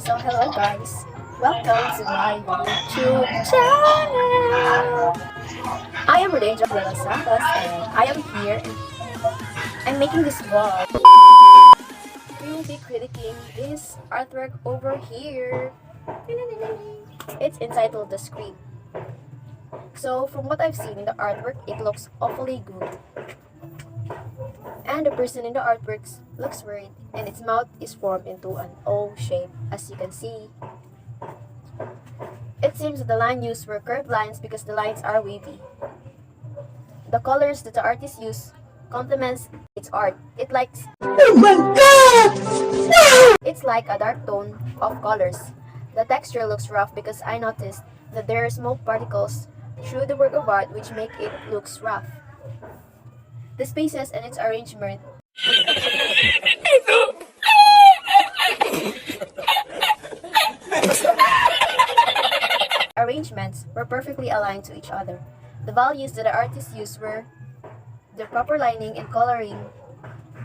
So hello guys, welcome to my YouTube channel. I am Ranger Vlog-Soc-Sci and I am here and I'm making this vlog. We will be critiquing this artwork over here. It's entitled The Scream. So from what I've seen in the artwork, it looks awfully good. And the person in the artwork looks worried and its mouth is formed into an O shape, as you can see. It seems that the line used were curved lines because the lines are wavy. The colors that the artist used complements its art. It's like a dark tone of colors. The texture looks rough because I noticed that there are smoke particles through the work of art which make it looks rough. The spaces and its arrangements were perfectly aligned to each other. The values that the artist used were the proper lining and coloring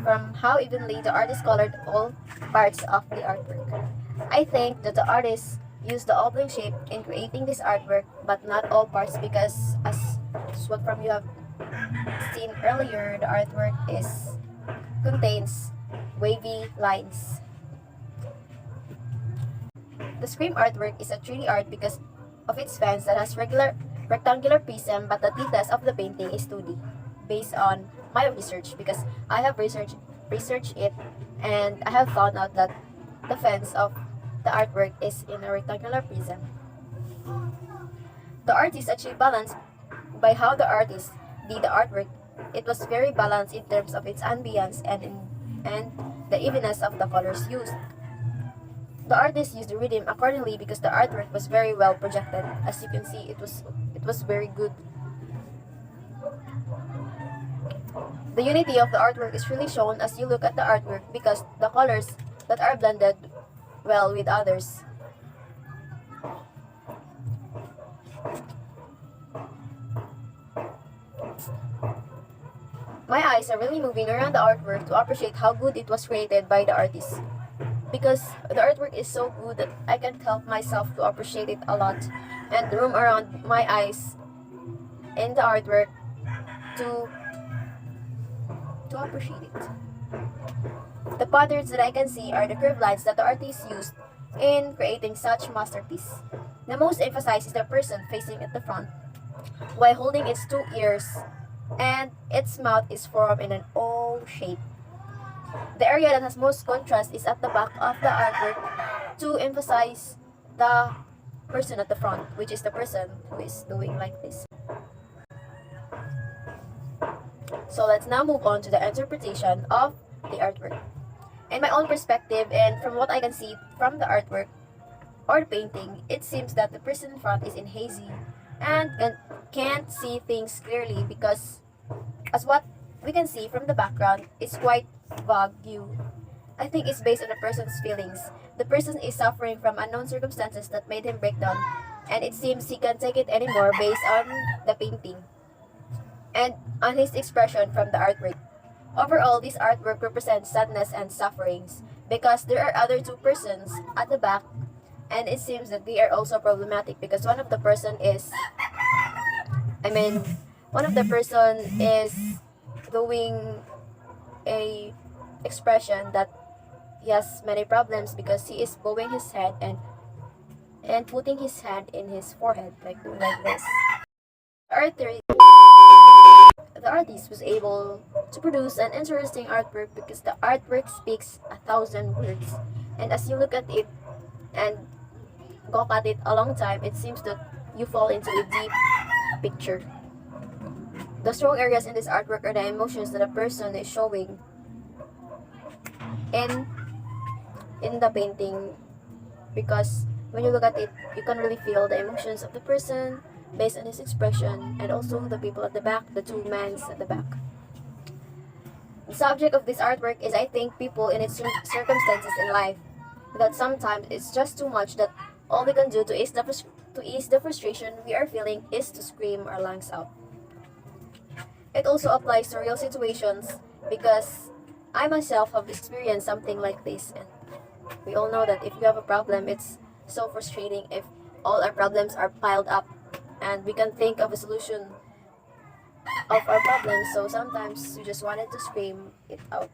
from how evenly the artist colored all parts of the artwork. I think that the artist used the oblong shape in creating this artwork, but not all parts because as what from you have seen earlier, the artwork contains wavy lines. The Scream artwork is a 3D art because of its fans that has rectangular prism, but the details of the painting is 2D based on my research because I have researched it and I have found out that the fence of the artwork is in a rectangular prism. The artist achieved balance by how the artist did the artwork. It was very balanced in terms of its ambience and the evenness of the colors used. The artist used the rhythm accordingly because the artwork was very well projected. As you can see, it was very good. The unity of the artwork is really shown as you look at the artwork because the colors that are blended well with others. My eyes are really moving around the artwork to appreciate how good it was created by the artist. Because the artwork is so good that I can't help myself to appreciate it a lot. And the room around my eyes in the artwork to appreciate it. The patterns that I can see are the curved lines that the artist used in creating such masterpiece. The most emphasized is the person facing at the front while holding its two ears and its mouth is formed in an O shape. The area that has most contrast is at the back of the artwork to emphasize the person at the front, which is the person who is doing like this. So let's now move on to the interpretation of the artwork. In my own perspective and from what I can see from the artwork or the painting, it seems that the person in front is in hazy and can't see things clearly because as what we can see from the background, it's quite vague. I think it's based on the person's feelings. The person is suffering from unknown circumstances that made him break down, and it seems he can't take it anymore based on the painting and on his expression from the artwork. Overall, this artwork represents sadness and sufferings because there are other two persons at the back, and it seems that they are also problematic because one of the person is doing a expression that he has many problems because he is bowing his head and putting his hand in his forehead like doing like this. The artist was able to produce an interesting artwork because the artwork speaks 1,000 words, and as you look at it and go at it a long time, it seems that you fall into a deep picture. The strong areas in this artwork are the emotions that a person is showing in the painting because when you look at it, you can really feel the emotions of the person based on his expression and also the people at the back, the two men at the back. The subject of this artwork is, I think, people in its circumstances in life. That sometimes it's just too much that all we can do to ease the frustration we are feeling is to scream our lungs out. It also applies to real situations because I myself have experienced something like this and We all know that if you have a problem, it's so frustrating if all our problems are piled up and we can think of a solution of our problems. So sometimes we just wanted to scream it out.